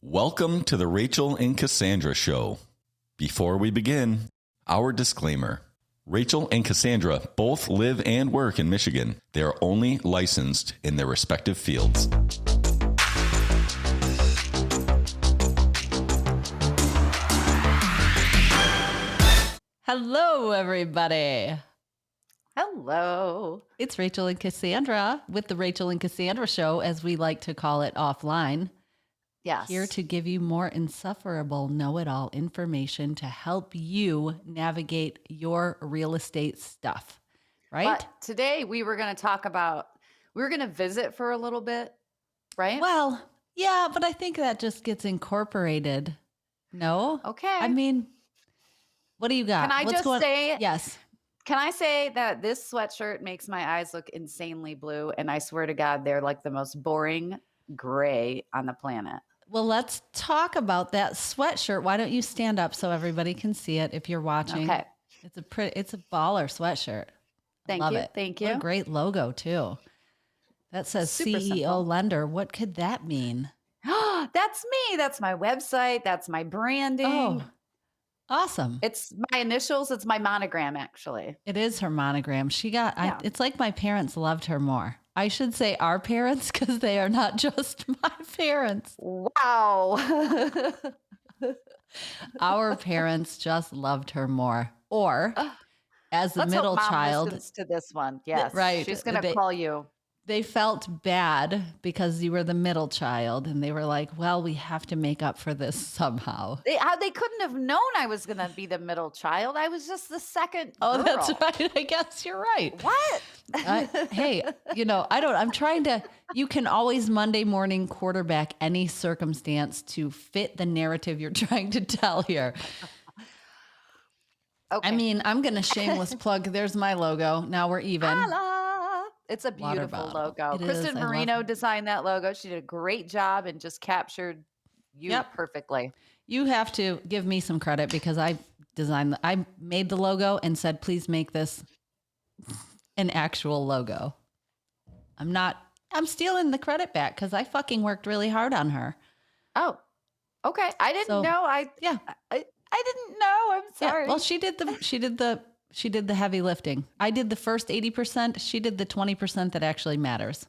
Welcome to the Rachele and Cassandra show. Before we begin, our disclaimer. Rachele and Cassandra both live and work in Michigan. They are only licensed in their respective fields. Hello, everybody. Hello. It's Rachele and Cassandra with the Rachele and Cassandra show, as we like to call it offline. Yes. Here to give you more insufferable know-it-all information to help you navigate your real estate stuff, right? But today we were going to visit for a little bit, right? Well, yeah, but I think that just gets incorporated. No? Okay. I mean, what do you got? Can I say? Yes. Can I say that this sweatshirt makes my eyes look insanely blue, and I swear to God, they're like the most boring gray on the planet. Well, let's talk about that sweatshirt. Why don't you stand up so everybody can see it if you're watching? Okay. It's a baller sweatshirt. Thank Love you. it. Thank What you. a great logo too. That says Super CEO simple. lender. What could that mean? That's me. That's my website. That's my branding. Oh, awesome. It's my initials. It's my monogram, actually. It is her monogram. Yeah. It's like my parents loved her more. I should say our parents because they are not just my parents. Wow. Our parents just loved her more. Or as the Let's middle hope Mom child. listens to this one. Yes. right. She's going to call you. They felt bad because you were the middle child, and they were like, well, we have to make up for this somehow. They couldn't have known I was going to be the middle child. I was just the second girl. That's right. I guess you're right. What? Hey, you can always Monday morning quarterback any circumstance to fit the narrative you're trying to tell here. Okay. I mean, I'm going to shameless plug. There's my logo. Now we're even. Holla. It's a beautiful bottle. logo. It Kristen is. I Marino love designed that logo. She did a great job and just captured you perfectly. You have to give me some credit because I made the logo and said, please make this an actual logo. I'm stealing the credit back because I fucking worked really hard on her. Oh, okay. I didn't know. I didn't know. I'm sorry. Yeah, well, she did the heavy lifting. I did the first 80%. She did the 20% that actually matters.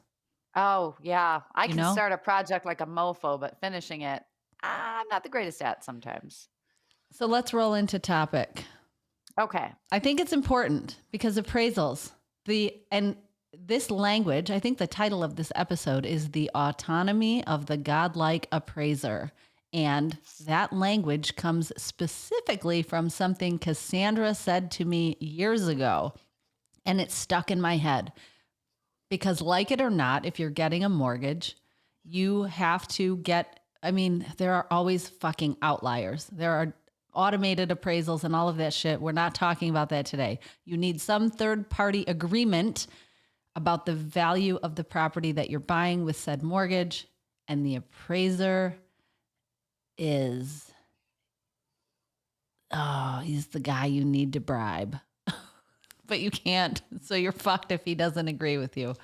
Oh, yeah. I can start a project like a mofo, but finishing it, I'm not the greatest at sometimes. So let's roll into topic. Okay. I think it's important because appraisals, and this language, I think the title of this episode is The Autonomy of the Godlike Appraiser. And that language comes specifically from something Cassandra said to me years ago. And it's stuck in my head because, like it or not, if you're getting a mortgage, you have to there are always fucking outliers. There are automated appraisals and all of that shit. We're not talking about that today. You need some third party agreement about the value of the property that you're buying with said mortgage. And the appraiser he's the guy you need to bribe, but you can't. So you're fucked if he doesn't agree with you.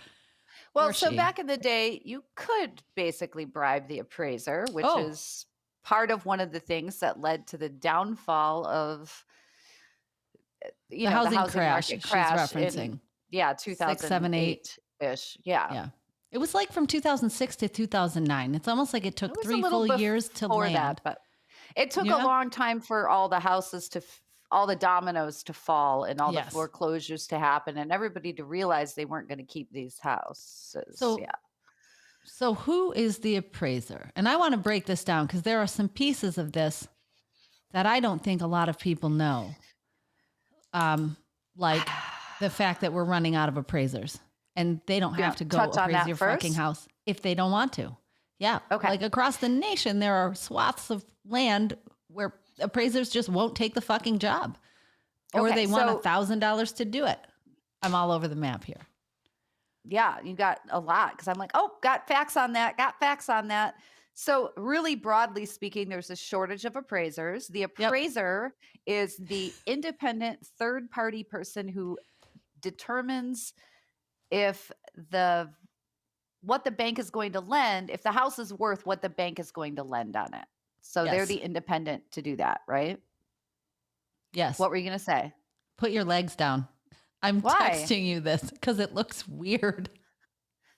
Well, so back in the day, you could basically bribe the appraiser, which is part of one of the things that led to the downfall of the housing crash market crash. She's referencing. 2008 6, 7, 8-ish. Yeah. It was like from 2006 to 2009. It's almost like it took 3 full years to land. That, but it took a long time for all the houses all the dominoes to fall and all the foreclosures to happen and everybody to realize they weren't going to keep these houses. So who is the appraiser? And I want to break this down because there are some pieces of this that I don't think a lot of people know. Like the fact that we're running out of appraisers. And they don't have to go appraise your fucking house if they don't want to. Yeah. Okay. Like across the nation, there are swaths of land where appraisers just won't take the fucking job. Or they want $1,000 to do it. I'm all over the map here. Yeah, you got a lot because I'm like, got facts on that. So really broadly speaking, there's a shortage of appraisers. The appraiser is the independent third-party person who determines if the what the bank is going to lend, if the house is worth what the bank is going to lend on it. So they're Yes. the independent to do that, right? Yes. What were you going to say? Put your legs down. I'm Why? texting you this because it looks weird.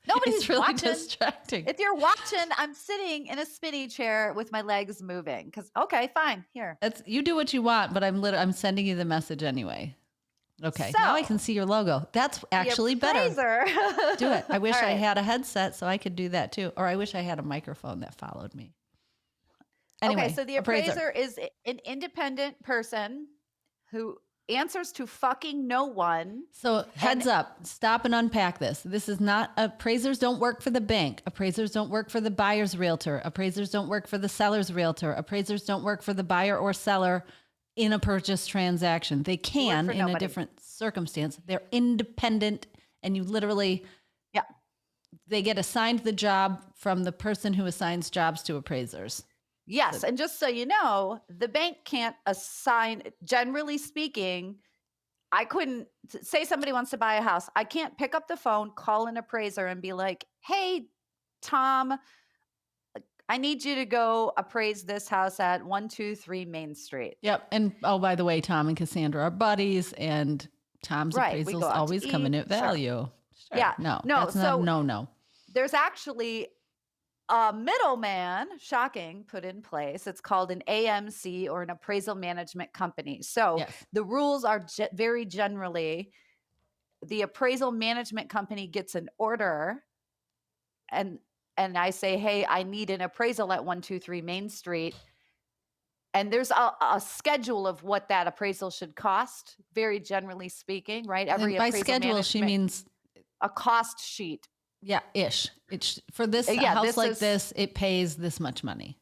Nobody's It's really watching. distracting. If you're watching, I'm sitting in a spinny chair with my legs moving. Okay, fine. Here. You do what you want, but I'm sending you the message anyway. Okay. Now I can see your logo. That's actually better. Do it. I wish I had a headset so I could do that too. Or I wish I had a microphone that followed me. Anyway, okay, so the appraiser is an independent person who answers to fucking no one. So heads up, stop and unpack this. This is not, appraisers don't work for the bank. Appraisers don't work for the buyer's realtor. Appraisers don't work for the seller's realtor. Appraisers don't work for the buyer or seller in a purchase transaction. They can in a different circumstance. They're independent, and you literally, they get assigned the job from the person who assigns jobs to appraisers. Yes. And just so you know, the bank can't assign, generally speaking, I couldn't say somebody wants to buy a house. I can't pick up the phone, call an appraiser and be like, hey, Tom, I need you to go appraise this house at 123 Main Street. Yep. And oh, by the way, Tom and Cassandra are buddies, and Tom's appraisals always come in at value. Sure. Yeah. No, that's not no. There's actually a middleman, shocking, put in place. It's called an AMC, or an appraisal management company. So the rules are very generally, the appraisal management company gets an order, and I say, hey, I need an appraisal at 123 Main Street. And there's a schedule of what that appraisal should cost, very generally speaking, right? By schedule, she means a cost sheet. Yeah, ish. It's for this house like this, it pays this much money.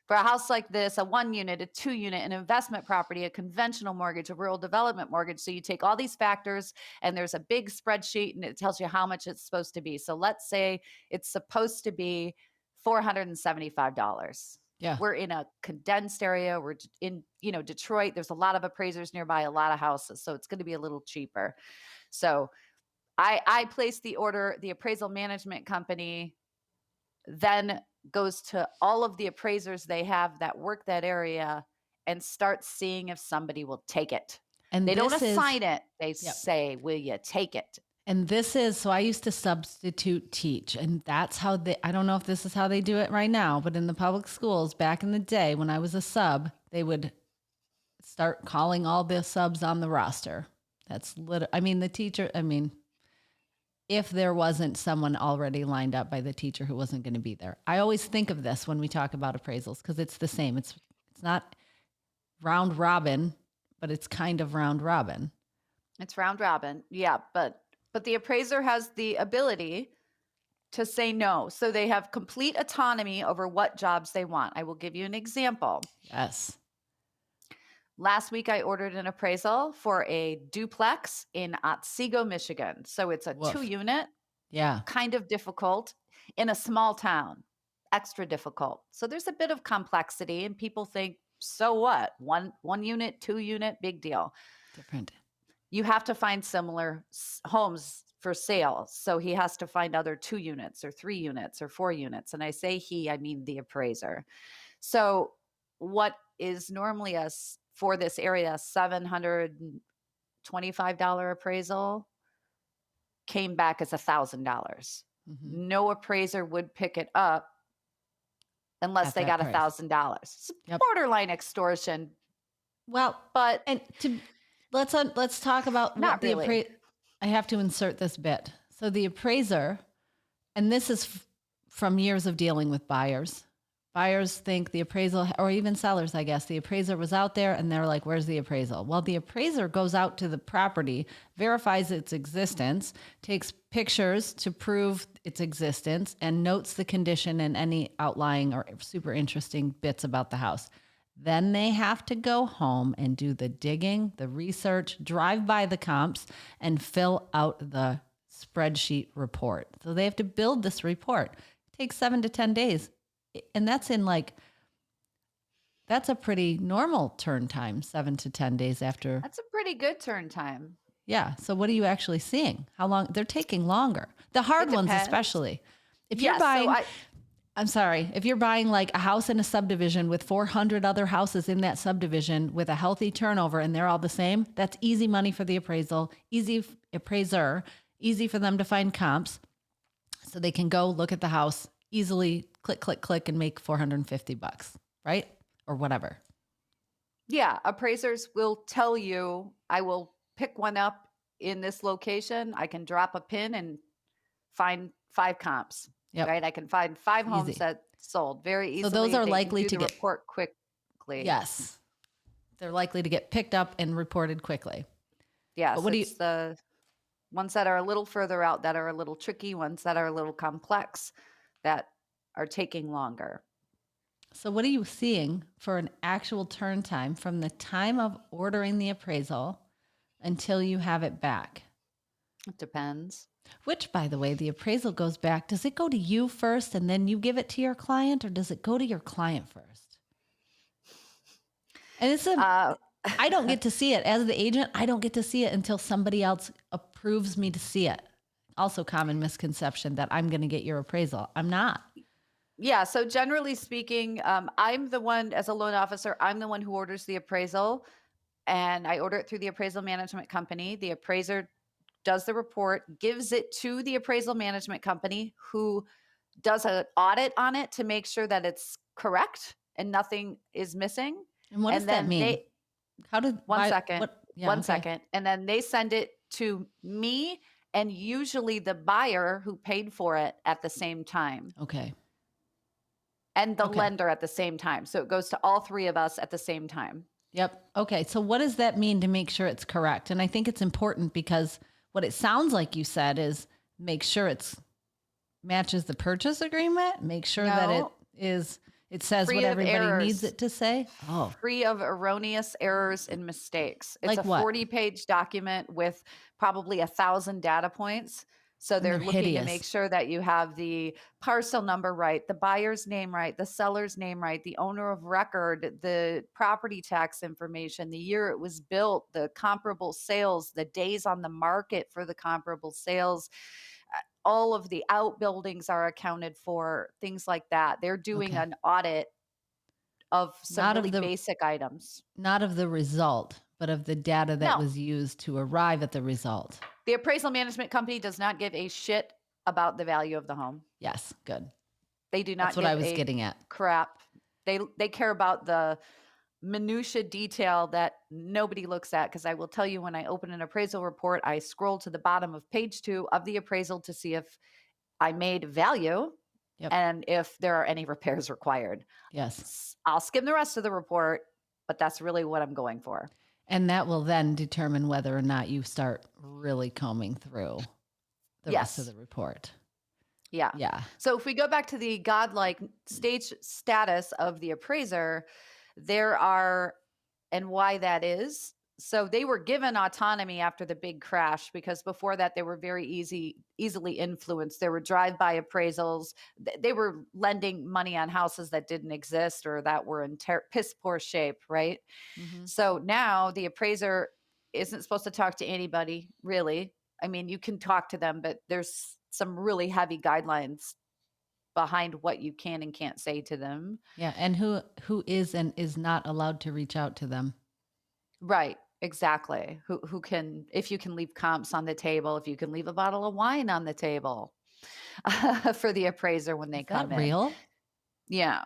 For a house like this, a 1 unit, a 2 unit, an investment property, a conventional mortgage, a rural development mortgage. So you take all these factors, and there's a big spreadsheet, and it tells you how much it's supposed to be. So let's say it's supposed to be $475. Yeah. We're in a condensed area. We're in, Detroit. There's a lot of appraisers nearby, a lot of houses. So it's going to be a little cheaper. So I place the order, the appraisal management company then goes to all of the appraisers they have that work that area and starts seeing if somebody will take it. And they don't assign it. They say, will you take it? And this is, so I used to substitute teach, and that's how I don't know if this is how they do it right now, but in the public schools back in the day when I was a sub, they would start calling all the subs on the roster. That's the teacher, if there wasn't someone already lined up by the teacher who wasn't going to be there. I always think of this when we talk about appraisals because it's the same. It's not round robin, but it's kind of round robin. It's round robin. Yeah, but the appraiser has the ability to say no. So they have complete autonomy over what jobs they want. I will give you an example. Yes. Last week, I ordered an appraisal for a duplex in Otsego, Michigan. So it's a 2-unit. Yeah. Kind of difficult in a small town. Extra difficult. So there's a bit of complexity, and people think, so what? One unit, 2-unit, big deal. Different. You have to find similar homes for sale. So he has to find other 2 units or 3 units or 4 units. And I say he, I mean the appraiser. So what is normally for this area, $725 appraisal came back as $1,000. Mm-hmm. No appraiser would pick it up unless they got $1,000. It's borderline extortion. Well, but let's talk about not what really. I have to insert this bit. So the appraiser, and this is from years of dealing with buyers. Buyers think the appraisal, or even sellers, I guess, the appraiser was out there and they're like, where's the appraisal? Well, the appraiser goes out to the property, verifies its existence, takes pictures to prove its existence, and notes the condition and any outlying or super interesting bits about the house. Then they have to go home and do the digging, the research, drive by the comps, and fill out the spreadsheet report. So they have to build this report. It takes 7 to 10 days. And that's that's a pretty normal turn time, 7 to 10 days after. That's a pretty good turn time. Yeah. So what are you actually seeing? How long? They're taking longer. The hard ones especially. If you're I'm sorry, if you're buying like a house in a subdivision with 400 other houses in that subdivision with a healthy turnover and they're all the same, that's easy money for the appraiser, easy for them to find comps. So they can go look at the house easily, click, click, click, and make $450, right? Or whatever. Yeah. Appraisers will tell you, I will pick one up in this location. I can drop a pin and find 5 comps. Yep. Right. I can find 5 homes Easy. that sold very easily. So those are They likely can do to the get report quickly. Yes. They're likely to get picked up and reported quickly. Yes. But what do you, It's the ones that are a little further out that are a little tricky, ones that are a little complex that are taking longer. so what are you seeing for an actual turn time from the time of ordering the appraisal until you have it back? It depends. Which, by the way, the appraisal goes back. Does it go to you first and then you give it to your client, or does it go to your client first? And it's I don't get to see it as the agent. I don't get to see it until somebody else approves me to see it. Also, common misconception that I'm going to get your appraisal. I'm not. Yeah. So generally speaking, I'm the one, as a loan officer, I'm the one who orders the appraisal, and I order it through the appraisal management company. The appraiser does the report, gives it to the appraisal management company, who does an audit on it to make sure that it's correct and nothing is missing. And what does And that then mean? How did one second, okay. second. And then they send it to me and usually the buyer who paid for it at the same time. Okay. And the Okay. lender at the same time. So it goes to all 3 of us at the same time. Yep. Okay. So what does that mean to make sure it's correct? And I think it's important because what it sounds like you said is make sure it's matches the purchase agreement, make sure that it says Free what of everybody errors. needs it to say. Oh, Free of erroneous errors and mistakes. It's Like a what? 40-page document with probably 1,000 data points. So they're they're looking hideous. to make sure that you have the parcel number right, the buyer's name right, the seller's name right, the owner of record, the property tax information, the year it was built, the comparable sales, the days on the market for the comparable sales. All of the outbuildings are accounted for, things like that. They're doing Okay. an audit of some Not of really the- basic items. Not of the result, but of the data that No. was used to arrive at the result. The appraisal management company does not give a shit about the value of the home. Yes. Good. They do not That's what give I was a getting at. crap. They care about the minutia detail that nobody looks at, because I will tell you, when I open an appraisal report, I scroll to the bottom of page 2 of the appraisal to see if I made value Yep. and if there are any repairs required. Yes. I'll skim the rest of the report, but that's really what I'm going for. And that will then determine whether or not you start really combing through the rest of Yes. the report. Yeah. Yeah. So if we go back to the godlike status of the appraiser, there are, and why that is. So they were given autonomy after the big crash, because before that they were very easily influenced. There were drive-by appraisals. They were lending money on houses that didn't exist or that were in piss poor shape, right? Mhm. So now the appraiser isn't supposed to talk to anybody, really. I mean, you can talk to them, but there's some really heavy guidelines behind what you can and can't say to them. Yeah. And who is and is not allowed to reach out to them. Right. Exactly. Who can, if you can leave comps on the table, if you can leave a bottle of wine on the table for the appraiser when they Is come that in. real? Yeah.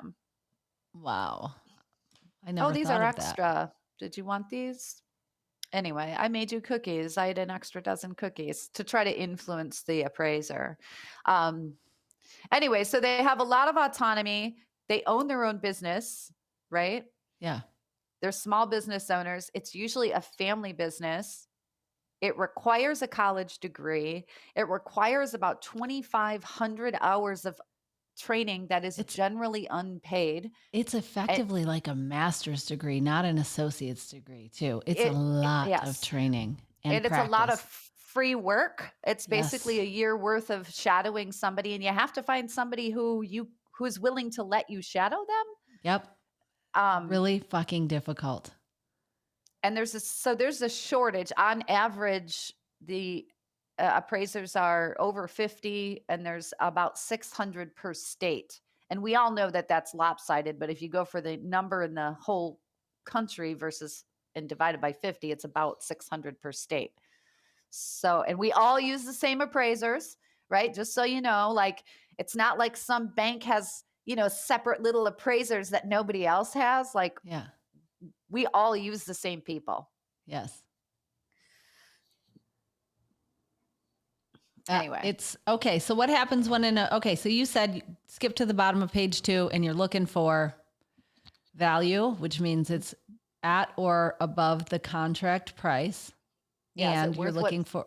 Wow. I never These thought are of that. extra. Did you want these? Anyway, I made you cookies. I had an extra dozen cookies to try to influence the appraiser. Anyway, so they have a lot of autonomy. They own their own business, right? Yeah. They're small business owners. It's usually a family business. It requires a college degree. It requires about 2,500 hours of training that is generally unpaid. It's effectively like a master's degree, not an associate's degree, too. It's a lot of training and it's a lot of practice. free work. It's basically Yes. a year worth of shadowing somebody, and you have to find somebody who is willing to let you shadow them. Yep. Really fucking difficult. And there's a shortage. On average, the appraisers are over 50, and there's about 600 per state. And we all know that that's lopsided, but if you go for the number in the whole country versus and divided by 50, it's about 600 per state. So, and we all use the same appraisers, right? Just so you know, like it's not like some bank has, separate little appraisers that nobody else has. Like Yeah. we all use the same people. Yes. Anyway. It's okay. So what happens when so you said you skip to the bottom of page 2 and you're looking for value, which means it's at or above the contract price. Yeah, and you're looking for,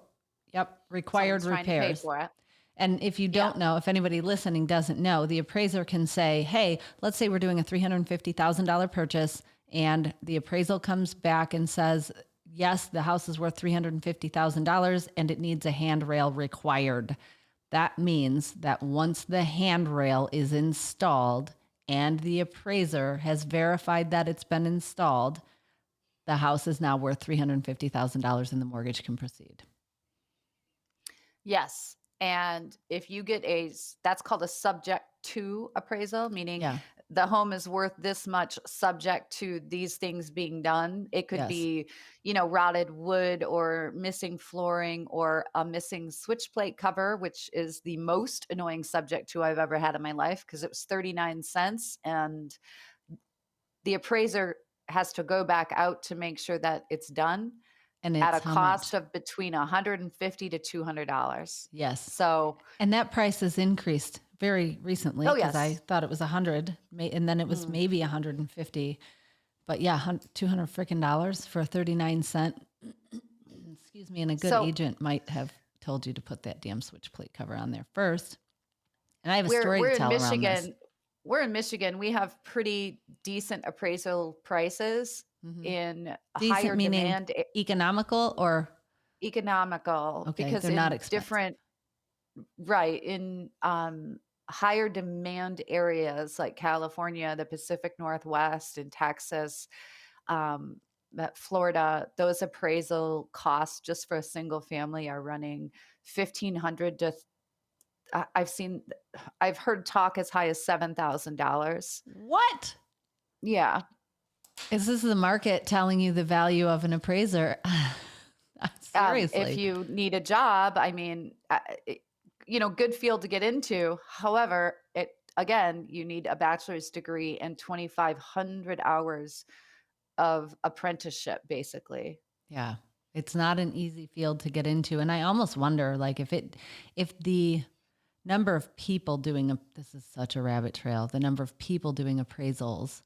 required repairs. For it. And if you don't know, if anybody listening doesn't know, the appraiser can say, hey, let's say we're doing a $350,000 purchase and the appraisal comes back and says, yes, the house is worth $350,000 and it needs a handrail required. That means that once the handrail is installed and the appraiser has verified that it's been installed, the house is now worth $350,000 and the mortgage can proceed. Yes. And if you get that's called a subject to appraisal, meaning the home is worth this much subject to these things being done. It could be, rotted wood or missing flooring or a missing switch plate cover, which is the most annoying subject to I've ever had in my life because it was 39 cents. And the appraiser has to go back out to make sure that it's done. And at a cost of between $150 to $200. Yes. So, and that price has increased very recently because I thought it was $100 and then it was maybe $150, but $200 freaking for a 39-cent. Excuse me. And a good agent might have told you to put that damn switch plate cover on there first. And I have a story to tell around this. We're in Michigan. We have pretty decent appraisal prices. In decent, higher demand, economical or economical, okay, because they're not expensive. Different, right? In higher demand areas like California, the Pacific Northwest, and Texas, Florida, those appraisal costs just for a single family are running $1,500 to. I've heard talk as high as $7,000. What? Yeah. Is this the market telling you the value of an appraiser? Seriously. If you need a job, I mean, good field to get into. However, you need a bachelor's degree and 2,500 hours of apprenticeship, basically. Yeah. It's not an easy field to get into. And I almost wonder, like, if the number of people this is such a rabbit trail, the number of people doing appraisals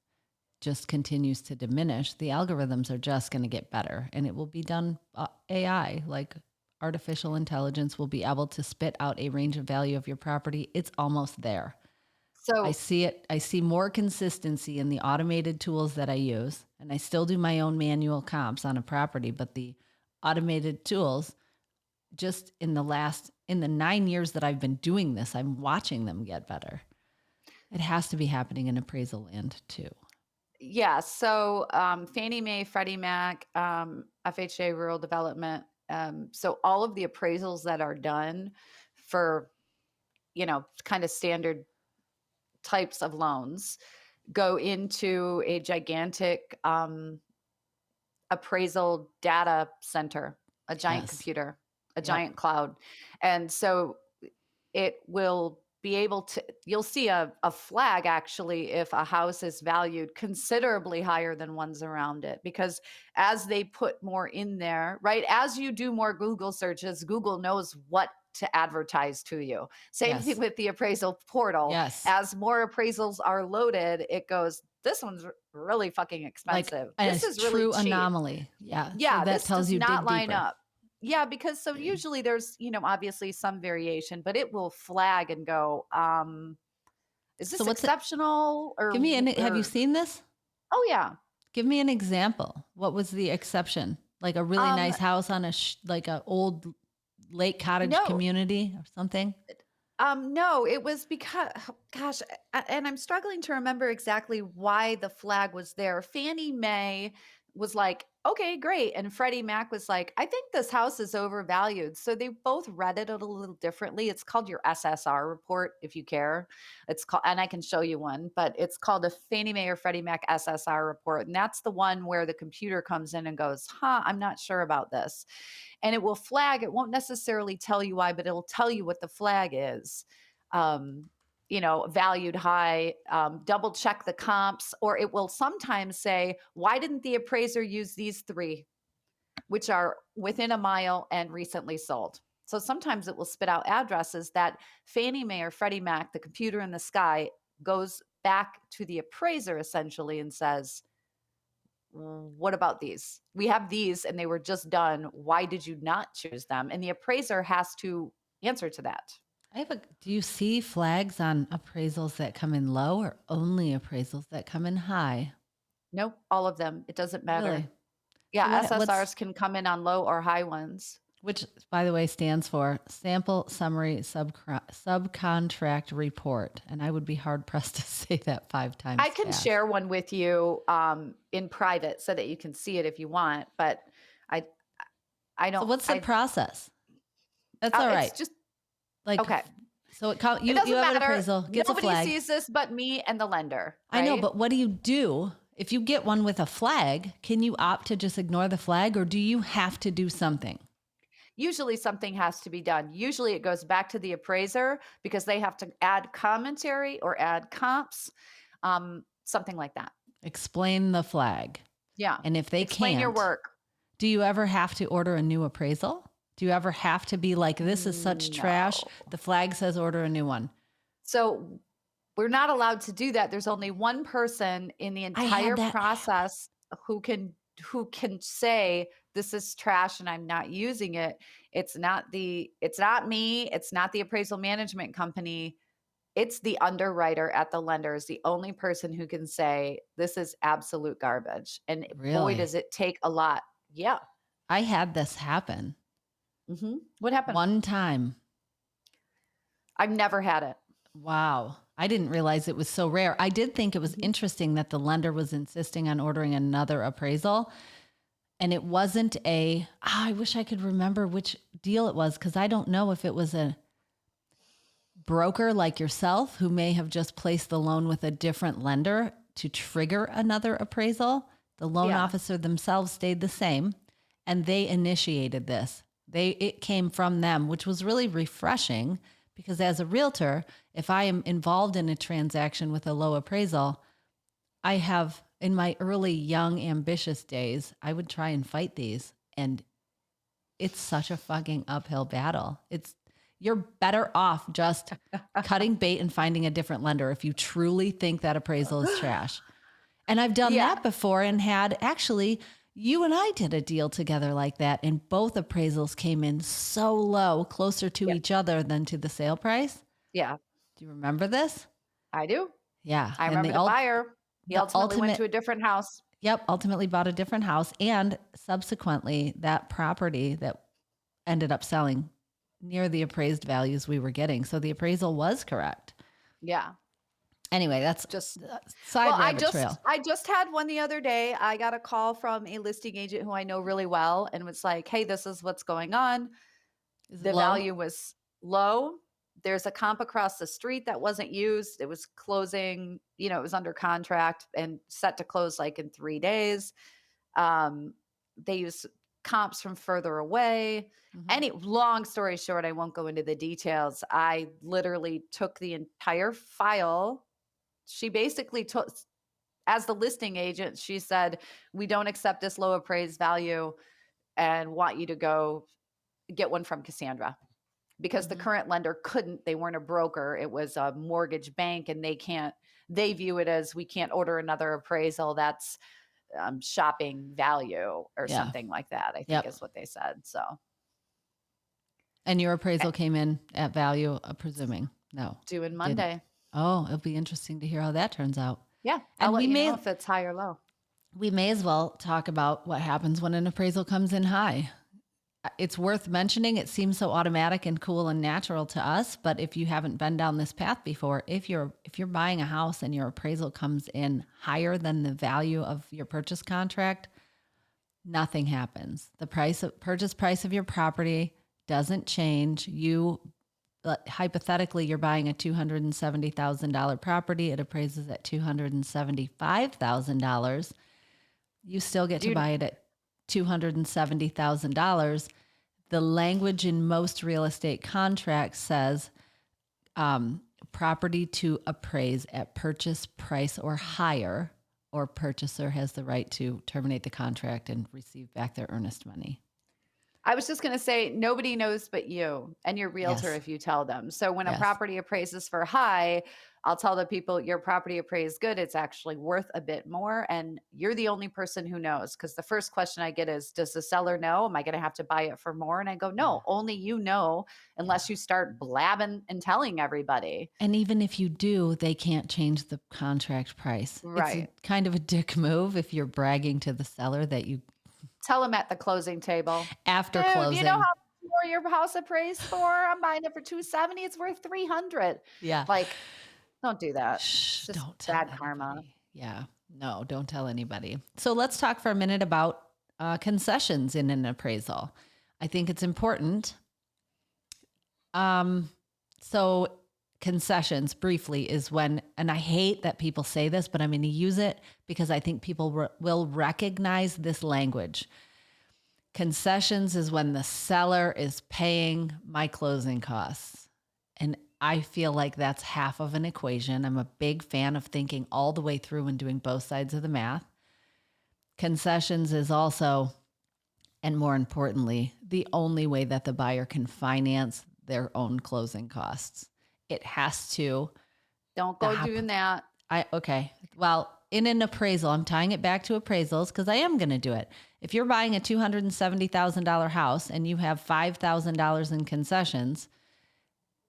just continues to diminish, the algorithms are just going to get better and it will be done AI, like artificial intelligence will be able to spit out a range of value of your property. It's almost there. So I see it. I see more consistency in the automated tools that I use, and I still do my own manual comps on a property, but the automated tools just in the 9 years that I've been doing this, I'm watching them get better. It has to be happening in appraisal land too. Yeah. So Fannie Mae, Freddie Mac, FHA, Rural Development. So all of the appraisals that are done for, kind of standard types of loans go into a gigantic appraisal data center, a giant computer, a giant cloud. And so it will be able to, you'll see a flag actually if a house is valued considerably higher than ones around it, because as they put more in there, right, as you do more Google searches, Google knows what to advertise to you. Same thing with the appraisal portal. Yes. As more appraisals are loaded, it goes, this one's really fucking expensive. This is true really cheap. Anomaly. Yeah. Yeah. So that this tells does you not dig line deeper. up. Yeah, because so usually there's, obviously some variation, but it will flag and go, is this exceptional? Or give me have you seen this? Oh yeah. Give me an example. What was the exception? Like a really nice house on like a old lake cottage community or something? No, it was because, gosh, and I'm struggling to remember exactly why the flag was there. Fannie Mae was like, okay, great. And Freddie Mac was like, I think this house is overvalued. So they both read it a little differently. It's called your SSR report, if you care. It's called, and I can show you one, but it's called a Fannie Mae or Freddie Mac SSR report. And that's the one where the computer comes in and goes, I'm not sure about this. And it will flag, it won't necessarily tell you why, but it'll tell you what the flag is. Valued high, double check the comps, or it will sometimes say, why didn't the appraiser use these three, which are within a mile and recently sold? So sometimes it will spit out addresses that Fannie Mae or Freddie Mac, the computer in the sky, goes back to the appraiser essentially and says, what about these? We have these and they were just done. Why did you not choose them? And the appraiser has to answer to that. Do you see flags on appraisals that come in low or only appraisals that come in high? Nope, all of them. It doesn't matter. Really? Yeah, SSRs can come in on low or high ones. Which, by the way, stands for Sample Summary Subcontract Report. And I would be hard-pressed to say that 5 times I can share one with you in private so that you can see it if you want, but I don't. So what's the process? That's all right. It's just like, okay. So it doesn't you have matter. an appraisal, gets Nobody a flag. sees this but me and the lender. Right? I know, but what do you do? If you get one with a flag, can you opt to just ignore the flag, or do you have to do something? Usually something has to be done. Usually it goes back to the appraiser because they have to add commentary or add comps, something like that. Explain the flag. Yeah. And if they explain your work. Do you ever have to order a new appraisal? Do you ever have to be like, this is such trash? The flag says order a new one. So we're not allowed to do that. There's only one person in the entire process who can say this is trash and I'm not using it. It's not me. It's not the appraisal management company. It's the underwriter at the lender is the only person who can say this is absolute garbage. And boy, does it take a lot. Yeah. I had this happen. Mm-hmm. What happened? One time. I've never had it. Wow. I didn't realize it was so rare. I did think it was interesting that the lender was insisting on ordering another appraisal. And it wasn't I wish I could remember which deal it was, because I don't know if it was a broker like yourself who may have just placed the loan with a different lender to trigger another appraisal. The loan officer themselves stayed the same, and they initiated this. It came from them, which was really refreshing, because as a realtor, if I am involved in a transaction with a low appraisal, I have, in my early, young, ambitious days, I would try and fight these. And it's such a fucking uphill battle. You're better off just cutting bait and finding a different lender if you truly think that appraisal is trash. And I've done that before and actually, you and I did a deal together like that, and both appraisals came in so low, closer to each other than to the sale price. Yeah. Do you remember this? I do. Yeah. I remember the buyer. He ultimately went to a different house. Yep. Ultimately bought a different house. And subsequently, that property that ended up selling near the appraised values we were getting. So the appraisal was correct. Yeah. Anyway, that's just rabbit trail. I just had one the other day. I got a call from a listing agent who I know really well and was like, hey, this is what's going on. The value was low. There's a comp across the street that wasn't used. It was closing, it was under contract and set to close like in 3 days. They use comps from further away. Long story short, I won't go into the details. I literally took the entire file. She basically took, as the listing agent, she said, we don't accept this low appraised value and want you to go get one from Cassandra, because the current lender couldn't. They weren't a broker. It was a mortgage bank, and they view it as, we can't order another appraisal. That's shopping value or something like that, I think is what they said. So. And your appraisal came in at value, presuming? No. Due in Monday. Oh, it'll be interesting to hear how that turns out. Yeah. I'll let you know if it's high or low. We may as well talk about what happens when an appraisal comes in high. It's worth mentioning. It seems so automatic and cool and natural to us, but if you haven't been down this path before, if you're buying a house and your appraisal comes in higher than the value of your purchase contract, nothing happens. The purchase price of your property doesn't change. Hypothetically, you're buying a $270,000 property. It appraises at $275,000. You still get to buy it at $270,000. The language in most real estate contracts says property to appraise at purchase price or higher, or purchaser has the right to terminate the contract and receive back their earnest money. I was just going to say, nobody knows but you and your realtor Yes. if you tell them. So when a Yes. property appraises for high, I'll tell the people your property appraised good. It's actually worth a bit more. And you're the only person who knows. Because the first question I get is, does the seller know? Am I going to have to buy it for more? And I go, no, only you know, unless you start blabbing and telling everybody. And even if you do, they can't change the contract price. Right. It's kind of a dick move if you're bragging to the seller that you Tell them at the closing table. after Dude, closing. you know how much more your house appraised for? I'm buying it for $270. It's worth $300. Yeah. Like, don't do that. Shh, It's just don't tell bad karma. anybody. Yeah. No, don't tell anybody. So let's talk for a minute about concessions in an appraisal. I think it's important. So concessions briefly is when, and I hate that people say this, but I'm going to use it because I think people will recognize this language. Concessions is when the seller is paying my closing costs. And I feel like that's half of an equation. I'm a big fan of thinking all the way through and doing both sides of the math. Concessions is also, and more importantly, the only way that the buyer can finance their own closing costs. It has to. Don't go doing that. Okay. Well, in an appraisal, I'm tying it back to appraisals because I am going to do it. If you're buying a $270,000 house and you have $5,000 in concessions,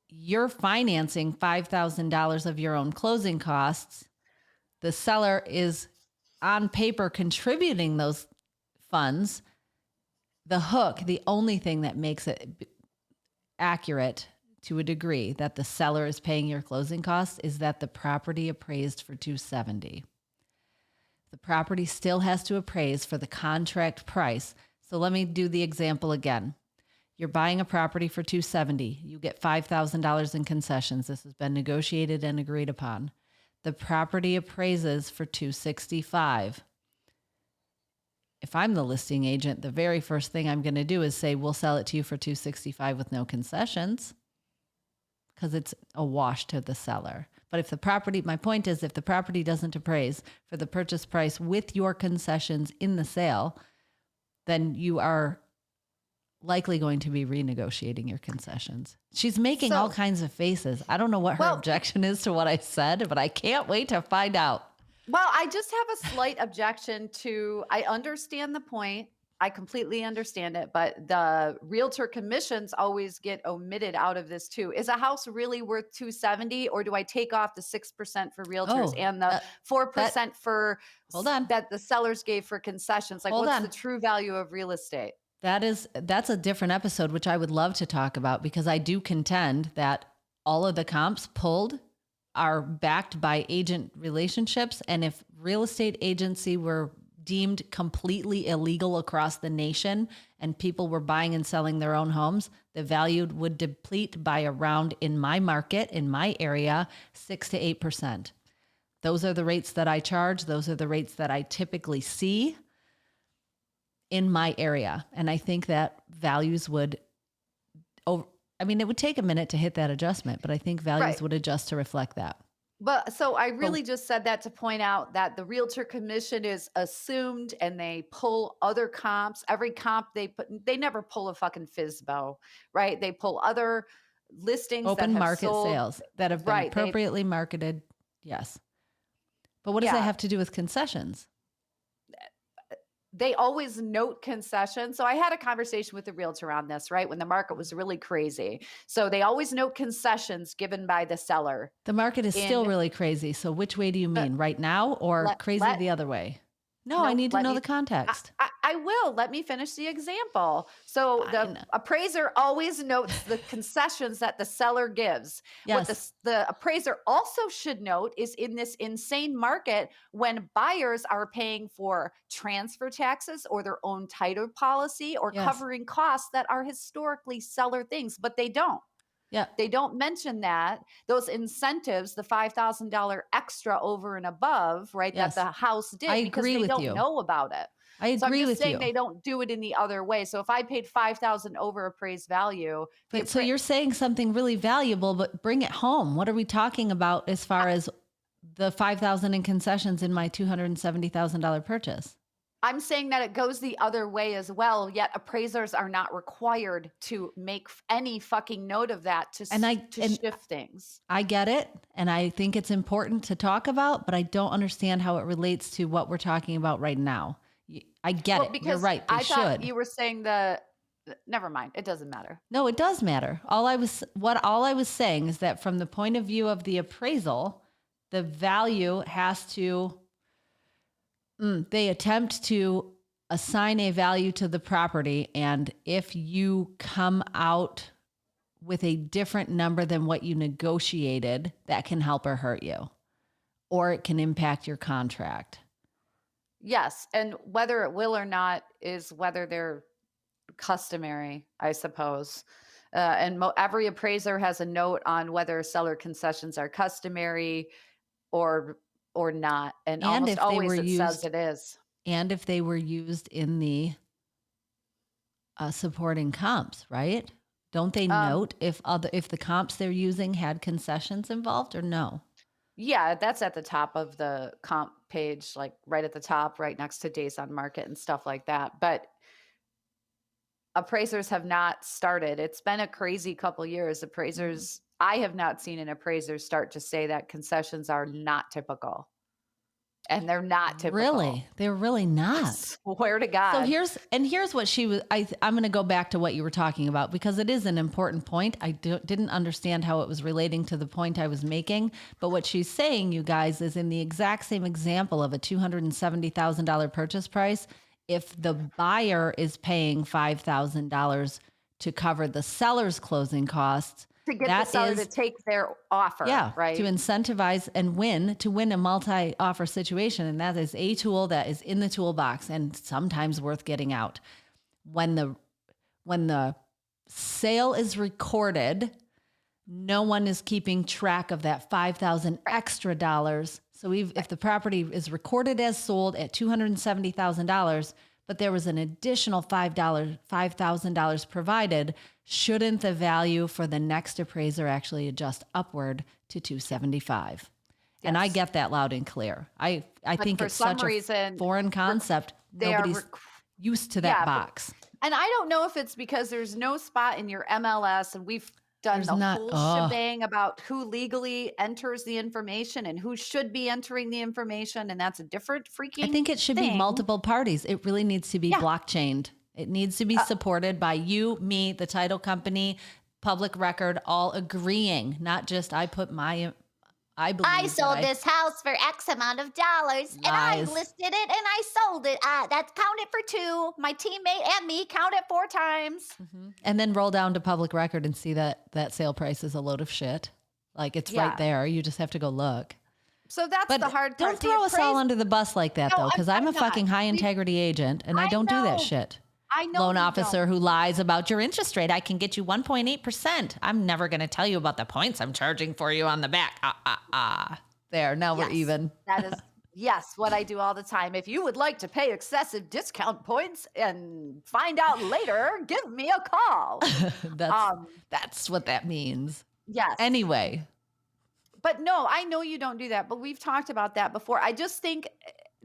you're financing $5,000 of your own closing costs. The seller is on paper contributing those funds. The hook, the only thing that makes it accurate to a degree that the seller is paying your closing costs is that the property appraised for $270,000. The property still has to appraise for the contract price. So let me do the example again. You're buying a property for $270,000. You get $5,000 in concessions. This has been negotiated and agreed upon. The property appraises for $265,000. If I'm the listing agent, the very first thing I'm going to do is say, we'll sell it to you for $265,000 with no concessions, because it's a wash to the seller. But if the property, my point is, if the property doesn't appraise for the purchase price with your concessions in the sale, then you are likely going to be renegotiating your concessions. She's making all kinds of faces. I don't know what her objection is to what I said, but I can't wait to find out. Well, I just have a slight objection to, I understand the point. I completely understand it, but the realtor commissions always get omitted out of this too. Is a house really worth $270,000, or do I take off the 6% for realtors and the 4% for that the sellers gave for concessions? Like, what's the true value of real estate? That's a different episode, which I would love to talk about, because I do contend that all of the comps pulled are backed by agent relationships. And if real estate agency were deemed completely illegal across the nation and people were buying and selling their own homes, the value would deplete by around, in my market, in my area, 6 to 8%. Those are the rates that I charge. Those are the rates that I typically see in my area. And I think that values would, it would take a minute to hit that adjustment, but I think values would adjust to reflect that. But so I really just said that to point out that the realtor commission is assumed, and they pull other comps. Every comp they never pull a fucking FSBO, right? They pull other listings, open that have market sold, sales that have been appropriately marketed. Yes. But what does that have to do with concessions? They always note concessions. So I had a conversation with the realtor on this, right? When the market was really crazy. So they always note concessions given by the seller. The market is still really crazy. So which way do you mean? Right now or crazy the other way? No, I need to let know me the context. I will. Let me finish the example. So the Fine. appraiser always notes the concessions that the seller gives. What Yes. the appraiser also should note is in this insane market, when buyers are paying for transfer taxes or their own title policy or Yes. covering costs that are historically seller things, but they don't. Yeah. They don't mention that those incentives, the $5,000 extra over and above, right, Yes. that the house did, I because agree they with don't you. know about it. I So I'm agree just with saying you. they don't do it in the other way. So if I paid 5,000 over appraised value, But so you're saying something really valuable, but bring it home. What are we talking about as far as the $5,000 in concessions in my $270,000 purchase? I'm saying that it goes the other way as well, yet appraisers are not required to make any fucking note of that to shift things. I get it. And I think it's important to talk about, but I don't understand how it relates to what we're talking about right now. I get it. You're Because right. They I thought should. you were saying never mind. It doesn't matter. No, it does matter. All I was saying is that from the point of view of the appraisal, the value has to, they attempt to assign a value to the property. And if you come out with a different number than what you negotiated, that can help or hurt you, or it can impact your contract. Yes. And whether it will or not is whether they're customary, I suppose. And every appraiser has a note on whether seller concessions are customary or not. And almost always it says it is. And if they were used in the supporting comps, right? Don't they note if the comps they're using had concessions involved or no? Yeah, that's at the top of the comp page, like right at the top, right next to days on market and stuff like that. But appraisers have not started. It's been a crazy couple years. Appraisers, I have not seen an appraiser start to say that concessions are not typical. And they're not typical. Really? They're really not. I swear to God. So here's what she was, I'm going to go back to what you were talking about because it is an important point. I didn't understand how it was relating to the point I was making. But what she's saying, you guys, is in the exact same example of a $270,000 purchase price, if the buyer is paying $5,000 to cover the seller's closing costs, to get the seller to take their offer, right? To incentivize and win a multi-offer situation. And that is a tool that is in the toolbox and sometimes worth getting out. When the sale is recorded, no one is keeping track of that $5,000 extra dollars. So if the property is recorded as sold at $270,000, but there was an additional $5,000 provided, shouldn't the value for the next appraiser actually adjust upward to $275,000? Yes. And I get that loud and clear. I think it's such a foreign concept. Nobody's used to that box. And I don't know if it's because there's no spot in your MLS, and we've done whole shebang about who legally enters the information and who should be entering the information. And that's a different freaking I think it should be multiple parties. It really needs to be blockchained. It needs to be supported by you, me, the title company, public record, all agreeing, not just I sold this house for X amount of dollars and I listed it and I sold it. That's counted for 2. My teammate and me counted 4 times. Mm-hmm. And then roll down to public record and see that sale price is a load of shit. Like it's right there. You just have to go look. So that's the hard part. Don't throw us all under the bus like that though, because I'm a fucking high integrity agent and I don't do that shit. I know loan officer who lies about your interest rate. I can get you 1.8%. I'm never going to tell you about the points I'm charging for you on the back. There, now we're even. That is, yes, what I do all the time. If you would like to pay excessive discount points and find out later, give me a call. That's what that means. Yes. Anyway. But no, I know you don't do that, but we've talked about that before. I just think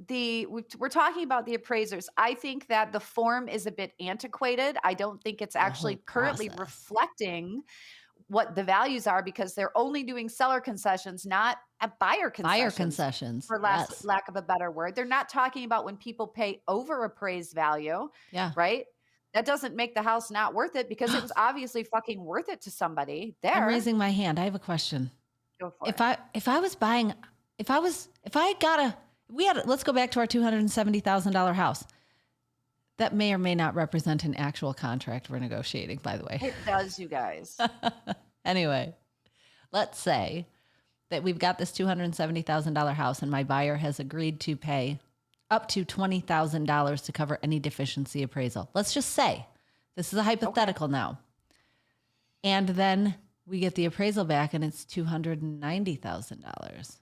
we're talking about the appraisers. I think that the form is a bit antiquated. I don't think it's actually currently reflecting what the values are because they're only doing seller concessions, not buyer concessions. For lack of a better word. They're not talking about when people pay over appraised value. Yeah. Right? That doesn't make the house not worth it because it was obviously fucking worth it to somebody there. I'm raising my hand. I have a question. Go for it. If I got let's go back to our $270,000 house. That may or may not represent an actual contract we're negotiating, by the way. It does, you guys. Anyway, let's say that we've got this $270,000 house and my buyer has agreed to pay up to $20,000 to cover any deficiency appraisal. Let's just say, this is a hypothetical now. And then we get the appraisal back and it's $290,000.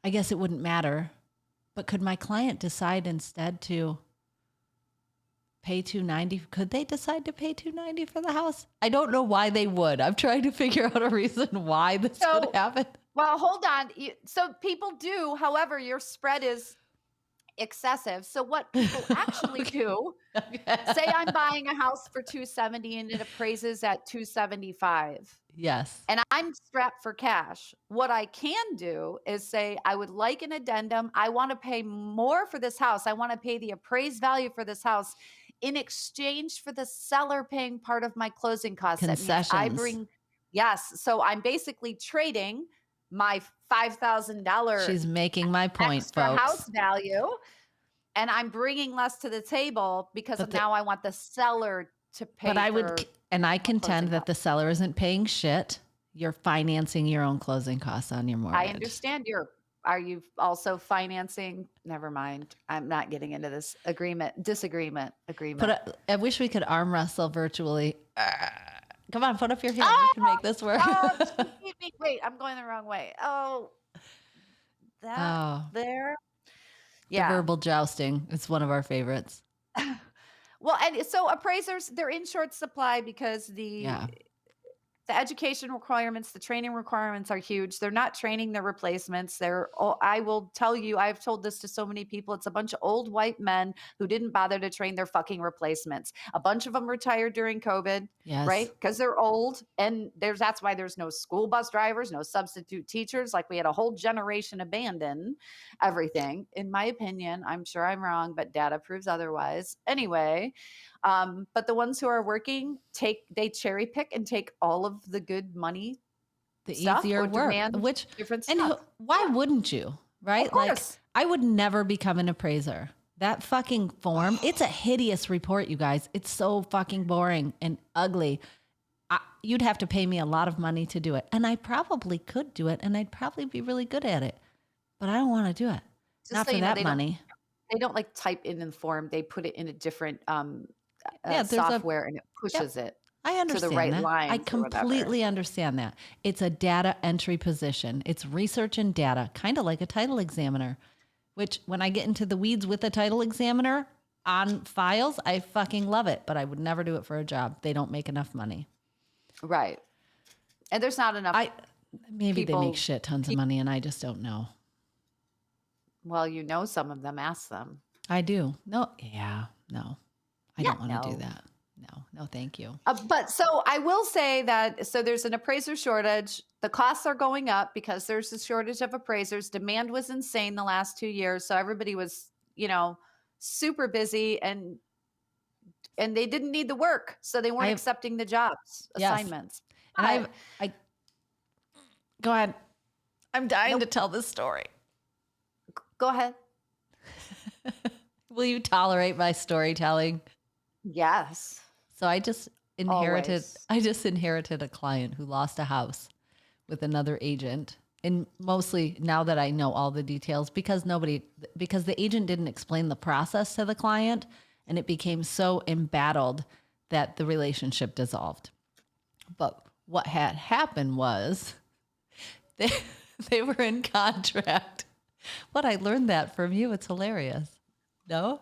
I guess it wouldn't matter, but could my client decide instead to pay $290? Could they decide to pay $290 for the house? I don't know why they would. I'm trying to figure out a reason why this would happen. Well, hold on. So people do, however, your spread is excessive. So what people actually do, say I'm buying a house for $270 and it appraises at $275. Yes. And I'm strapped for cash. What I can do is say, I would like an addendum. I want to pay more for this house. I want to pay the appraised value for this house in exchange for the seller paying part of my closing costs. Concessions. Yes. So I'm basically trading my $5,000. She's making my point, extra folks. House value, and I'm bringing less to the table because now I want the seller to pay. But I contend that the seller isn't paying shit. You're financing your own closing costs on your mortgage. I understand. Are you also financing? Never mind. I'm not getting into this disagreement. But I wish we could arm wrestle virtually. Come on, put up your hand. We can make this work. Wait, I'm going the wrong way. There. Yeah. The verbal jousting. It's one of our favorites. Well, and so appraisers, they're in short supply because the education requirements, the training requirements are huge. They're not training their replacements. I will tell you, I've told this to so many people. It's a bunch of old white men who didn't bother to train their fucking replacements. A bunch of them retired during COVID, right? Because they're old. And that's why there's no school bus drivers, no substitute teachers. Like we had a whole generation abandon everything. In my opinion, I'm sure I'm wrong, but data proves otherwise. Anyway, but the ones who are working, they cherry pick and take all of the good money, the easier work, why wouldn't you? Right? Like I would never become an appraiser. That fucking form, it's a hideous report, you guys. It's so fucking boring and ugly. You'd have to pay me a lot of money to do it. And I probably could do it and I'd probably be really good at it, but I don't want to do it. Not for that money. They don't like type in the form. They put it in a different, software and it pushes it. I understand to the right that. lines. I completely understand that. It's a data entry position. It's research and data, kind of like a title examiner, which when I get into the weeds with a title examiner on files, I fucking love it, but I would never do it for a job. They don't make enough money. Right. And there's not enough. Maybe they make shit tons of money and I just don't know. Well, some of them. Ask them. I do. No. I don't want to do that. No, thank you. But so I will say that, so there's an appraiser shortage. The costs are going up because there's a shortage of appraisers. Demand was insane the last 2 years. So everybody was, super busy and they didn't need the work. So they weren't accepting the jobs, assignments. And I go ahead. I'm dying to tell this story. Go ahead. Will you tolerate my storytelling? Yes. So I just inherited a client who lost a house with another agent. And mostly now that I know all the details, because the agent didn't explain the process to the client and it became so embattled that the relationship dissolved. But what had happened was they were in contract. What, I learned that from you. It's hilarious. No?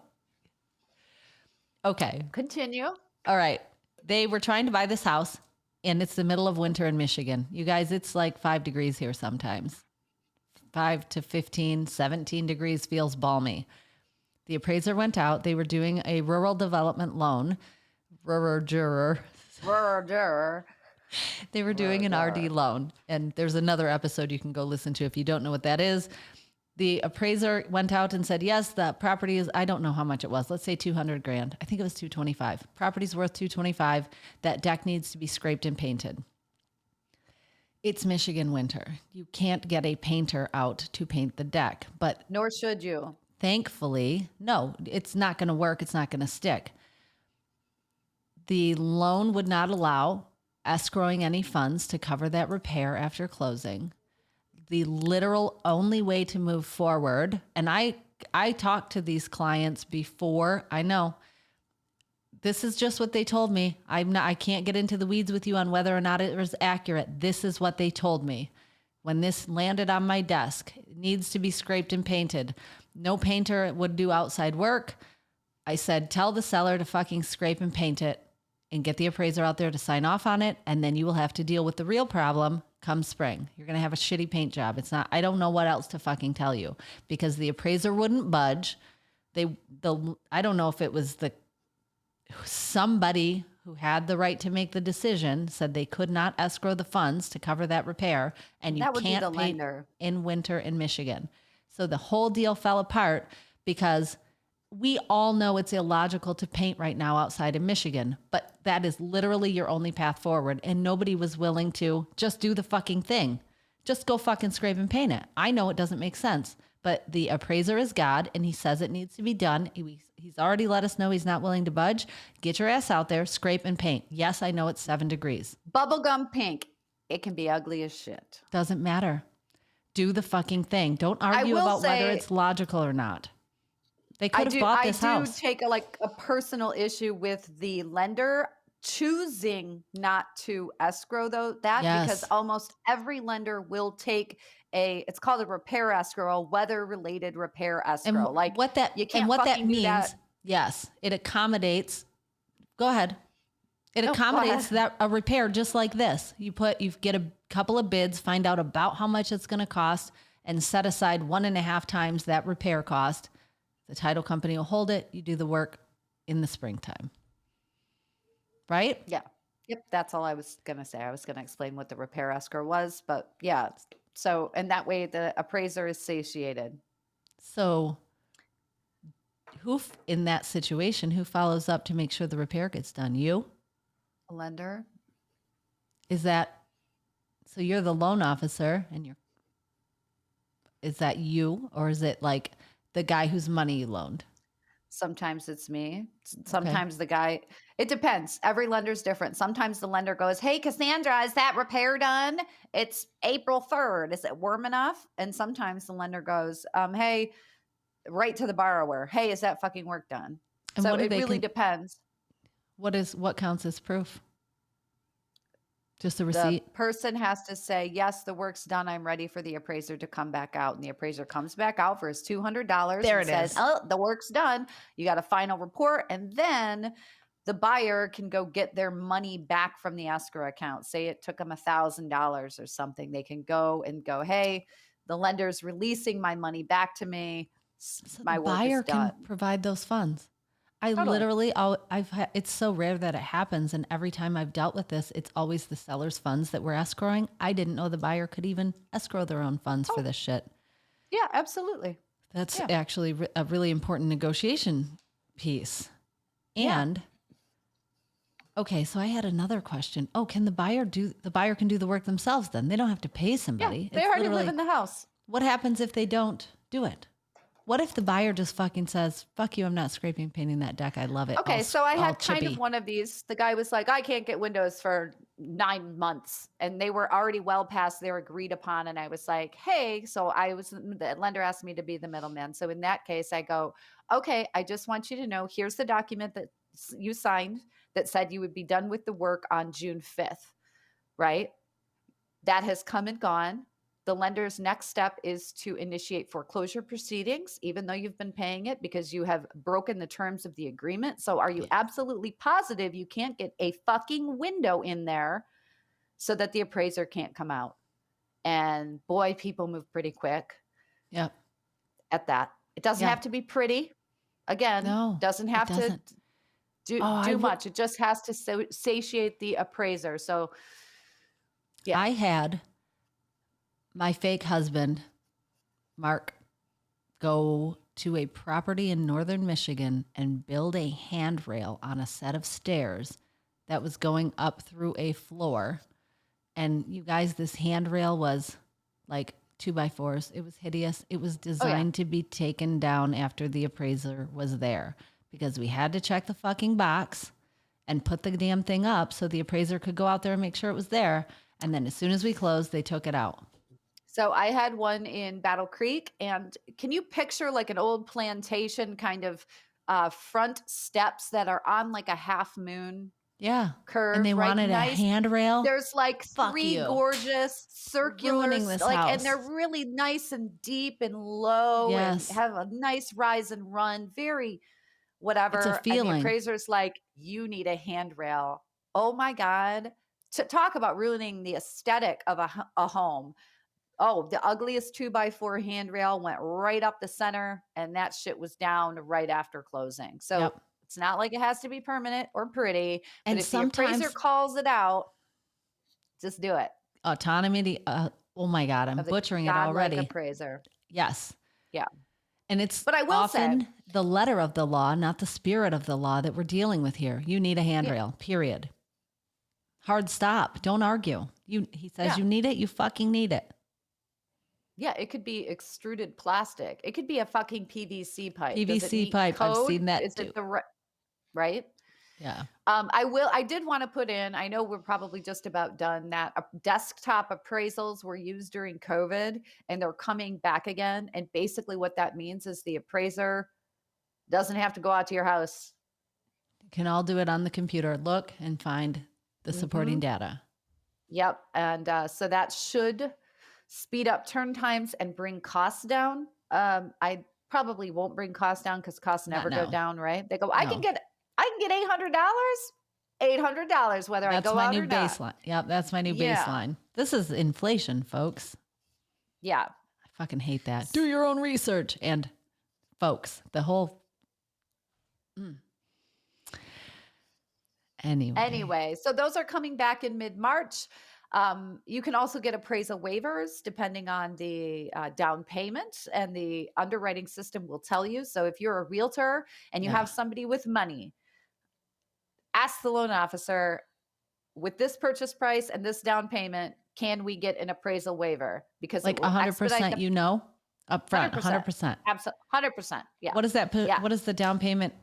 Okay. Continue. All right. They were trying to buy this house and it's the middle of winter in Michigan. You guys, it's like 5 degrees here sometimes. 5 to 15, 17 degrees feels balmy. The appraiser went out. They were doing a rural development loan. They were doing an RD loan. And there's another episode you can go listen to if you don't know what that is. The appraiser went out and said, yes, the property is, I don't know how much it was. Let's say $200,000. I think it was $225,000. Property's worth $225,000. That deck needs to be scraped and painted. It's Michigan winter. You can't get a painter out to paint the deck. But Nor should you. thankfully, no, it's not going to work. It's not going to stick. The loan would not allow escrowing any funds to cover that repair after closing. The literal only way to move forward, and I talked to these clients before. I know this is just what they told me. I can't get into the weeds with you on whether or not it was accurate. This is what they told me. When this landed on my desk, it needs to be scraped and painted. No painter would do outside work. I said, tell the seller to fucking scrape and paint it and get the appraiser out there to sign off on it. And then you will have to deal with the real problem come spring. You're going to have a shitty paint job. I don't know what else to fucking tell you, because the appraiser wouldn't budge. I don't know if it was somebody who had the right to make the decision said they could not escrow the funds to cover that repair, and you can't paint in winter in Michigan. So the whole deal fell apart because we all know it's illogical to paint right now outside of Michigan, but that is literally your only path forward. And nobody was willing to just do the fucking thing. Just go fucking scrape and paint it. I know it doesn't make sense, but the appraiser is God and he says it needs to be done. He's already let us know he's not willing to budge. Get your ass out there, scrape and paint. Yes, I know it's 7 degrees. Bubblegum pink. It can be ugly as shit. Doesn't matter. Do the fucking thing. Don't argue about whether it's logical or not. They could have bought this house. I do take a personal issue with the lender choosing not to escrow because almost every lender will take it's called a repair escrow, a weather-related repair escrow. That means, yes, it accommodates. Go ahead. It accommodates that a repair just like this. You get a couple of bids, find out about how much it's going to cost, and set aside 1.5 times that repair cost. The title company will hold it. You do the work in the springtime. Right? Yeah. Yep. That's all I was going to say. I was going to explain what the repair escrow was, but yeah. So, and that way the appraiser is satiated. So in that situation, who follows up to make sure the repair gets done? You? A lender. So you're the loan officer is that you, or is it like the guy whose money you loaned? Sometimes it's me. Sometimes the guy, it depends. Every lender's different. Sometimes the lender goes, hey, Cassandra, is that repair done? It's April 3rd. Is it warm enough? And sometimes the lender goes, hey, right to the borrower. Hey, is that fucking work done? And so it really depends. What counts as proof? Just a receipt? The person has to say, yes, the work's done. I'm ready for the appraiser to come back out. And the appraiser comes back out for his $200. There it says, is. oh, the work's done. You got a final report. And then the buyer can go get their money back from the escrow account. Say it took them $1,000 or something. They can go, hey, the lender's releasing my money back to me. So my the work buyer is done. can provide those funds. Totally. It's so rare that it happens. And every time I've dealt with this, it's always the seller's funds that we're escrowing. I didn't know the buyer could even escrow their own funds for this shit. Yeah, absolutely. That's actually a really important negotiation piece. And okay, so I had another question. Oh, can the buyer do the work themselves then? They don't have to pay somebody. Yeah, they already live in the house. What happens if they don't do it? What if the buyer just fucking says, fuck you, I'm not scraping painting that deck. I love it. Okay, so I had kind of one of these. The guy was like, I can't get windows for 9 months. And they were already well past their agreed upon. And I was like, hey, the lender asked me to be the middleman. So in that case, I go, okay, I just want you to know, here's the document that you signed that said you would be done with the work on June 5th, right? That has come and gone. The lender's next step is to initiate foreclosure proceedings, even though you've been paying it because you have broken the terms of the agreement. So are you absolutely positive you can't get a fucking window in there so that the appraiser can't come out? And boy, people move pretty quick. Yep. At that. It doesn't have to be pretty. Again, doesn't have to do much. It just has to satiate the appraiser. So yeah. I had my fake husband, Mark, go to a property in northern Michigan and build a handrail on a set of stairs that was going up through a floor. And you guys, this handrail was like 2x4s. It was hideous. It was designed to be taken down after the appraiser was there because we had to check the fucking box and put the damn thing up so the appraiser could go out there and make sure it was there. And then as soon as we closed, they took it out. So I had one in Battle Creek, and can you picture like an old plantation kind of front steps that are on like a half moon Yeah. curve? And they right? wanted Nice. a handrail. There's like Fuck three you. gorgeous circular, Ruining this like, house. and they're really nice and deep and low Yes. and have a nice rise and run. Very whatever. It's a And the feeling. appraiser's like, you need a handrail. Oh my God. To talk about ruining the aesthetic of a home. Oh, the ugliest 2x4 handrail went right up the center, and that shit was down right after closing. So Yep. it's not like it has to be permanent or pretty, but And if the appraiser sometimes calls it out, just do it. autonomy, oh my God, I'm Of the butchering it godlike already. appraiser. Yes. Yeah. And it's But I will often say, the letter of the law, not the spirit of the law that we're dealing with here. You need a handrail, period. Hard stop. Don't argue. He says you need it, you fucking need it. yeah, it could be extruded plastic. It could be a fucking PVC pipe. Does it PVC meet pipe, I've code? seen that Is too. it the right? Yeah. I did want to put in, I know we're probably just about done, that desktop appraisals were used during COVID and they're coming back again. And basically what that means is the appraiser doesn't have to go out to your house. You can all do it on the computer. Look and find the supporting data. Yep. And so that should speed up turn times and bring costs down. I probably won't bring costs down because costs never go down, right? They go, I can get $800, whether I go out or not. That's my new baseline. Yep, that's my new baseline. This is inflation, folks. Yeah. I fucking hate that. Do your own research. And folks, the whole... Anyway, so those are coming back in mid-March. You can also get appraisal waivers depending on the down payment, and the underwriting system will tell you. So if you're a realtor and you have somebody with money, ask the loan officer, with this purchase price and this down payment, can we get an appraisal waiver? Because like 100%, you know, up front, 100%. Absolutely, 100%. Yeah. What is that? What is the down payment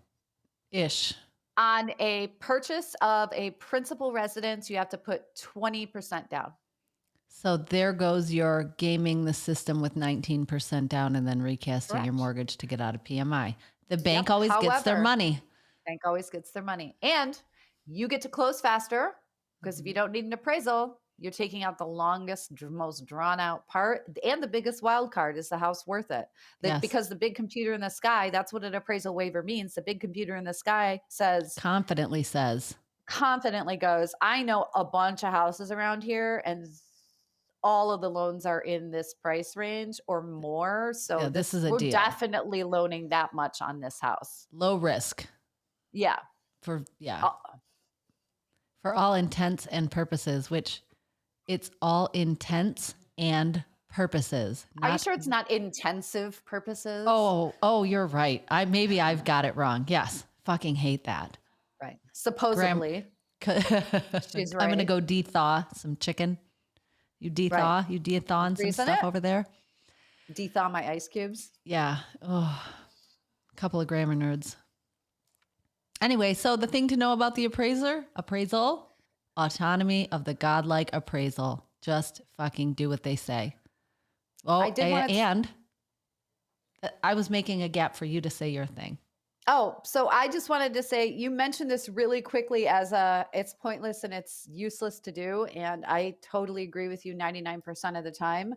ish? On a purchase of a principal residence, you have to put 20% down. So there goes your gaming the system with 19% down and then recasting your mortgage to get out of PMI. The bank always gets their money. Bank always gets their money. And you get to close faster because if you don't need an appraisal, you're taking out the longest, most drawn out part. And the biggest wild card is the house worth it? Because the big computer in the sky, that's what an appraisal waiver means. The big computer in the sky confidently goes, I know a bunch of houses around here and all of the loans are in this price range or more. So this is a we're deal. Definitely loaning that much on this house. Low risk. Yeah. For all intents and purposes, which it's all intents and purposes. Are you sure it's not intensive purposes? Oh, you're right. I've got it wrong. Yes. Fucking hate that. Right. Supposedly. She's right. I'm going to go de-thaw some chicken. You de-thaw? You de-thawing some stuff over there? De-thaw my ice cubes? Yeah. Oh, a couple of grammar nerds. Anyway, so the thing to know about the appraisal, autonomy of the godlike appraisal. Just fucking do what they say. Oh, and I was making a gap for you to say your thing. Oh, so I just wanted to say, you mentioned this really quickly as it's pointless and it's useless to do. And I totally agree with you 99% of the time.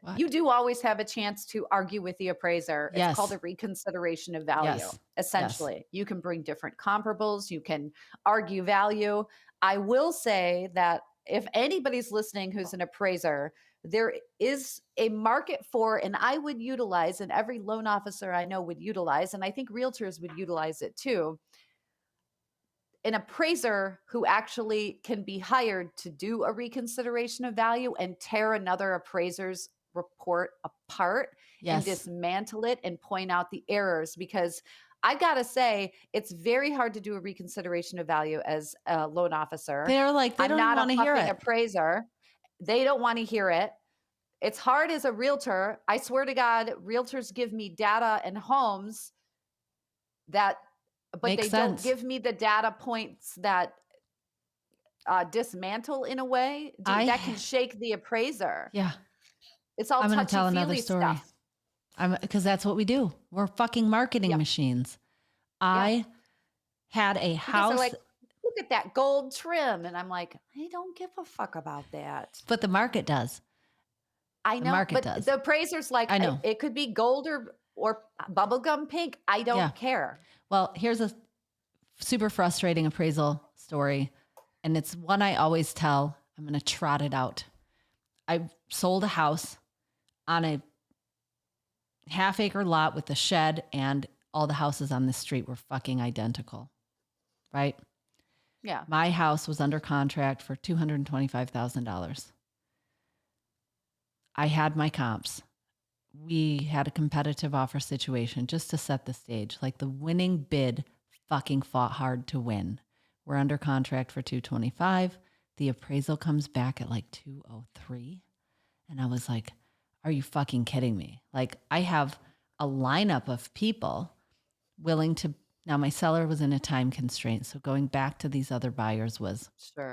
What? You do always have a chance to argue with the appraiser. It's called a reconsideration of value. Essentially, you can bring different comparables. You can argue value. I will say that if anybody's listening who's an appraiser, there is a market for, and I would utilize, and every loan officer I know would utilize, and I think realtors would utilize it too, an appraiser who actually can be hired to do a reconsideration of value and tear another appraiser's report apart and dismantle it and point out the errors. Because I gotta say, it's very hard to do a reconsideration of value as a loan officer. They're like, they don't want to hear it. Appraiser. They don't want to hear it. It's hard as a realtor. I swear to God, realtors give me data and homes but Makes they sense. don't give me the data points that dismantle in a way that can shake the appraiser. Yeah. It's all I'm going to tell another touchy-feely story. stuff. Because that's what we do. We're fucking marketing Yep. machines. I had a Because house. they're like, look at that gold trim. And I'm like, I don't give a fuck about that. But the market does. I know, market but does. the appraiser's like, I know. It could be gold or bubblegum pink. I don't care. Well, here's a super frustrating appraisal story. And it's one I always tell. I'm going to trot it out. I sold a house on a half-acre lot with a shed, and all the houses on this street were fucking identical, right? Yeah. My house was under contract for $225,000. I had my comps. We had a competitive offer situation just to set the stage. Like the winning bid fucking fought hard to win. We're under contract for $225,000. The appraisal comes back at like $203,000. And I was like, are you fucking kidding me? Like, I have a lineup of people willing to. Now, my seller was in a time constraint. So going back to these other buyers was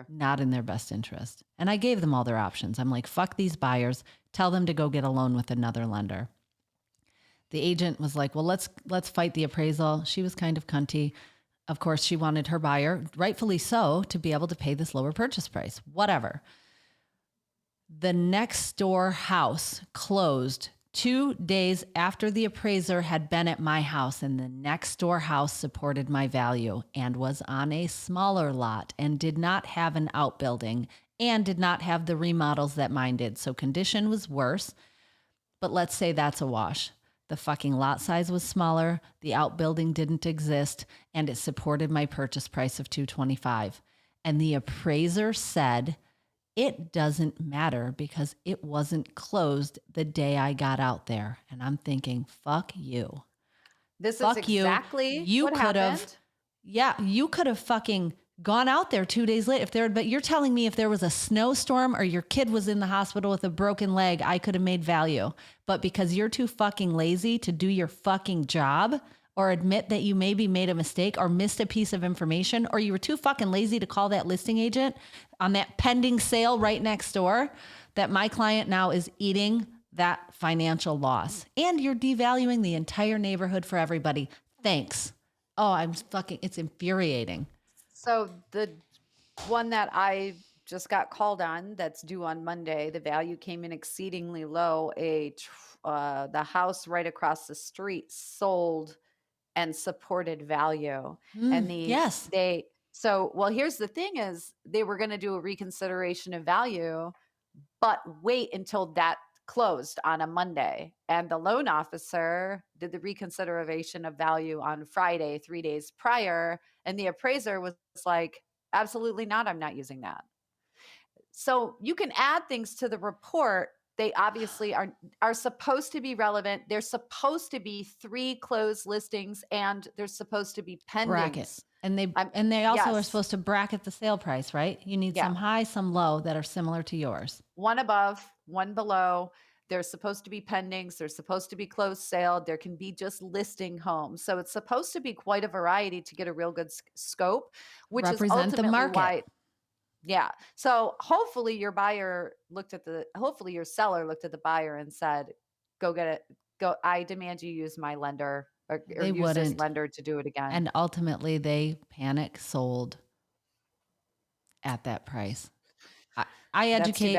not in their best interest. And I gave them all their options. I'm like, fuck these buyers. Tell them to go get a loan with another lender. The agent was like, well, let's fight the appraisal. She was kind of cunty. Of course, she wanted her buyer, rightfully so, to be able to pay this lower purchase price. Whatever. The next door house closed 2 days after the appraiser had been at my house, and the next door house supported my value and was on a smaller lot and did not have an outbuilding and did not have the remodels that mine did. So condition was worse, but let's say that's a wash. The fucking lot size was smaller, the outbuilding didn't exist, and it supported my purchase price of $225,000. And the appraiser said, it doesn't matter because it wasn't closed the day I got out there. And I'm thinking, fuck you. This fuck is exactly you what could happened. have. Yeah, you could have fucking gone out there 2 days later. But you're telling me if there was a snowstorm or your kid was in the hospital with a broken leg, I could have made value. But because you're too fucking lazy to do your fucking job or admit that you maybe made a mistake or missed a piece of information, or you were too fucking lazy to call that listing agent on that pending sale right next door, that my client now is eating that financial loss. And you're devaluing the entire neighborhood for everybody. Thanks. Oh, it's infuriating. So the one that I just got called on that's due on Monday, the value came in exceedingly low. The house right across the street sold and supported value. And here's the thing is they were going to do a reconsideration of value, but wait until that closed on a Monday. And the loan officer did the reconsideration of value on Friday, 3 days prior. And the appraiser was like, absolutely not. I'm not using that. So you can add things to the report. They obviously are supposed to be relevant. There's supposed to be 3 closed listings and there's supposed to be pendings. Bracket. And they also are supposed to bracket the sale price, right? You need some high, some low that are similar to yours. One above, one below. There's supposed to be pendings. There's supposed to be closed sale. There can be just listing homes. So it's supposed to be quite a variety to get a real good scope, which represent is ultimately the market. why. Yeah. So hopefully your seller looked at the buyer and said, go get it. Go. I demand you use my lender or use this lender to do it again. And ultimately they panic sold at that price. I educate.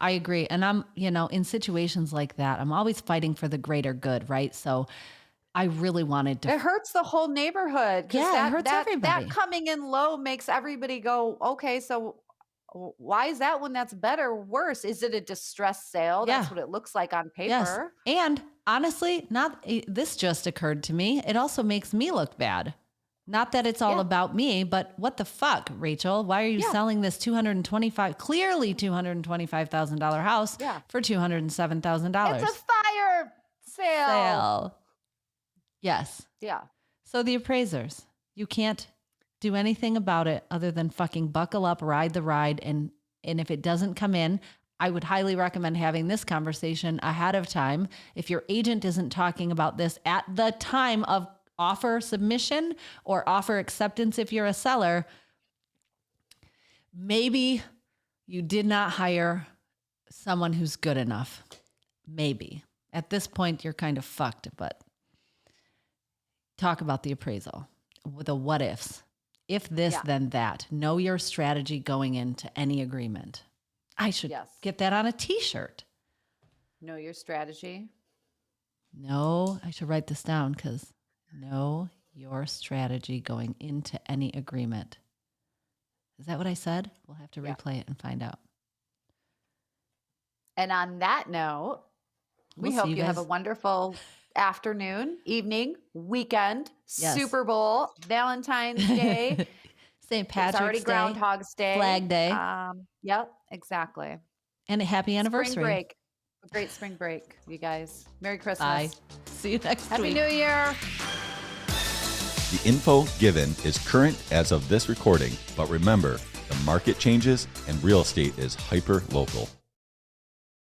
I agree. And I'm, in situations like that, I'm always fighting for the greater good. Right. So I really wanted to. It hurts the whole neighborhood. Yeah, it hurts everybody. That coming in low makes everybody go, okay, so why is that when that's better or worse? Is it a distressed sale? Yeah. That's what it looks like on paper. Yes. And honestly, this just occurred to me. It also makes me look bad. Not that it's all about me, but what the fuck, Rachel? Why are you selling this clearly $225,000 house for $207,000? It's a fire sale. Yes. Yeah. So the appraisers, you can't do anything about it other than fucking buckle up, ride the ride. And if it doesn't come in, I would highly recommend having this conversation ahead of time. If your agent isn't talking about this at the time of offer submission or offer acceptance, if you're a seller, maybe you did not hire someone who's good enough. Maybe. At this point, you're kind of fucked, but talk about the appraisal, the what ifs. If this, then that. Know your strategy going into any agreement. I should get that on a t-shirt. Know your strategy. No, I should write this down because know your strategy going into any agreement. Is that what I said? We'll have to replay it and find out. And on that note, we hope you have a wonderful afternoon, evening, weekend, Super Bowl, Valentine's Day, St. Patrick's Day. It's already Groundhog's Day. Flag Day. Yep, exactly. And a happy anniversary. Spring break. A great spring break, you guys. Merry Christmas. Bye. See you next Happy week. New Year. The info given is current as of this recording, but remember, the market changes and real estate is hyper local.